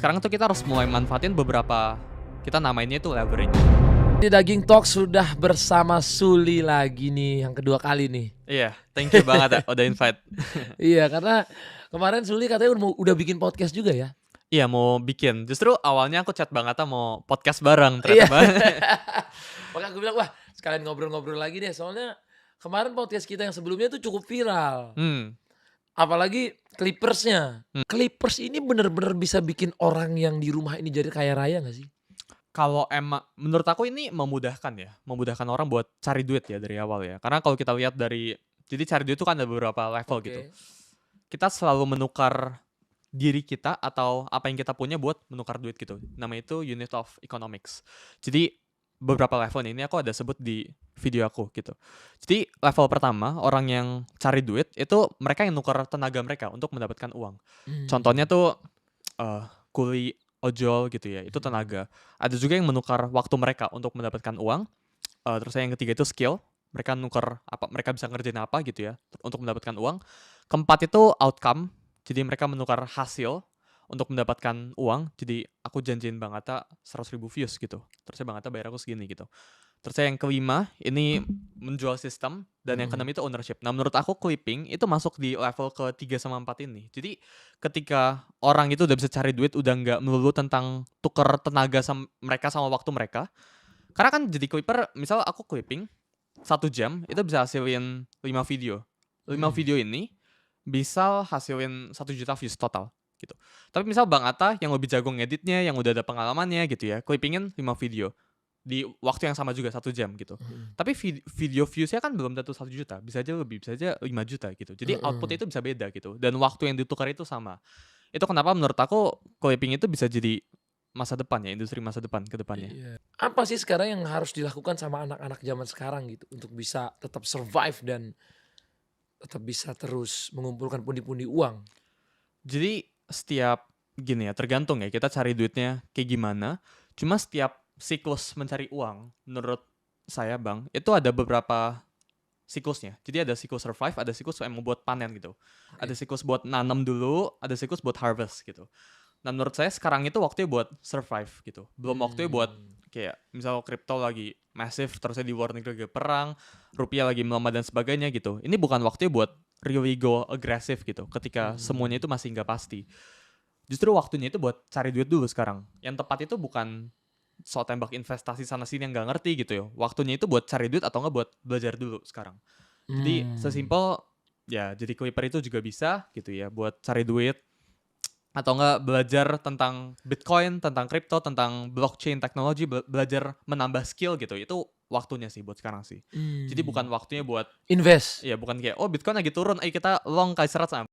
sekarang tuh kita harus mulai manfaatin beberapa, kita namainnya itu leverage. Di Daging Talk sudah bersama Suli lagi nih, yang kedua kali nih. Iya, thank you banget ya udah invite. Iya, karena kemarin Suli katanya udah bikin podcast juga ya? Iya, mau bikin. Justru awalnya aku chat Bang Atta mau podcast bareng, Iya. ternyata Makanya aku bilang, wah sekalian ngobrol-ngobrol lagi deh, soalnya kemarin podcast kita yang sebelumnya tuh cukup viral. Apalagi Clippers-nya. Clippers ini bener-bener bisa bikin orang yang di rumah ini jadi kaya raya gak sih? Kalau emang menurut aku ini memudahkan ya, memudahkan orang buat cari duit ya dari awal ya. Karena kalau kita lihat dari, jadi cari duit itu kan ada beberapa level gitu. Kita selalu menukar diri kita atau apa yang kita punya buat menukar duit gitu. Nama itu unit of economics. Jadi beberapa level ini aku ada sebut di video aku gitu. Jadi level pertama, orang yang cari duit itu mereka yang nukar tenaga mereka untuk mendapatkan uang. Contohnya tuh kuli ojol gitu ya, itu tenaga. Ada juga yang menukar waktu mereka untuk mendapatkan uang. Terus yang ketiga itu skill, mereka nukar apa, mereka bisa ngerjain apa gitu ya untuk mendapatkan uang. Keempat itu outcome, jadi mereka menukar hasil untuk mendapatkan uang. Jadi aku janjiin Bang Atta 100.000 views gitu, terusnya Bang Atta bayar aku segini gitu. Terus yang kelima ini menjual sistem, dan yang keenam itu ownership. Nah menurut aku clipping itu masuk di level ke 3 sama 4 ini. Jadi ketika orang itu udah bisa cari duit, udah nggak melulu tentang tuker tenaga mereka sama waktu mereka. Karena kan jadi clipper, misal aku clipping 1 jam itu bisa hasilin 5 video. 5 video ini bisa hasilin 1 juta views total gitu. Tapi misal Bang Atta yang lebih jago ngeditnya, yang udah ada pengalamannya gitu ya, clippingin 5 video di waktu yang sama juga 1 jam gitu. Tapi video viewsnya kan belum tentu 1 juta, bisa aja lebih, bisa aja 5 juta gitu. Jadi outputnya itu bisa beda gitu, dan waktu yang ditukar itu sama. Itu kenapa menurut aku clipping itu bisa jadi masa depan ya, industri masa depan ke depannya. Iya. Apa sih sekarang yang harus dilakukan sama anak-anak zaman sekarang gitu untuk bisa tetap survive dan tetap bisa terus mengumpulkan pundi-pundi uang? Jadi setiap gini ya, tergantung ya kita cari duitnya kayak gimana. Cuma setiap siklus mencari uang, menurut saya Bang, itu ada beberapa siklusnya. Jadi ada siklus survive, ada siklus yang membuat panen gitu. Ada siklus buat nanam dulu, ada siklus buat harvest gitu. Nah menurut saya sekarang itu waktunya buat survive gitu. Belum waktunya buat kayak misal kripto lagi massive, terusnya di luar negeri lagi perang, rupiah lagi melemah dan sebagainya gitu. Ini bukan waktunya buat really go aggressive gitu, ketika semuanya itu masih nggak pasti. Justru waktunya itu buat cari duit dulu sekarang. Yang tepat itu bukan soal tembak investasi sana sini yang nggak ngerti gitu ya. Waktunya itu buat cari duit atau nggak buat belajar dulu sekarang. Jadi sesimpel ya, jadi clipper itu juga bisa gitu ya, buat cari duit atau nggak belajar tentang Bitcoin, tentang crypto, tentang blockchain teknologi, belajar menambah skill gitu. Itu waktunya sih buat sekarang sih. Jadi bukan waktunya buat invest. ya, bukan kayak oh Bitcoin lagi turun, ayo kita long kali 100.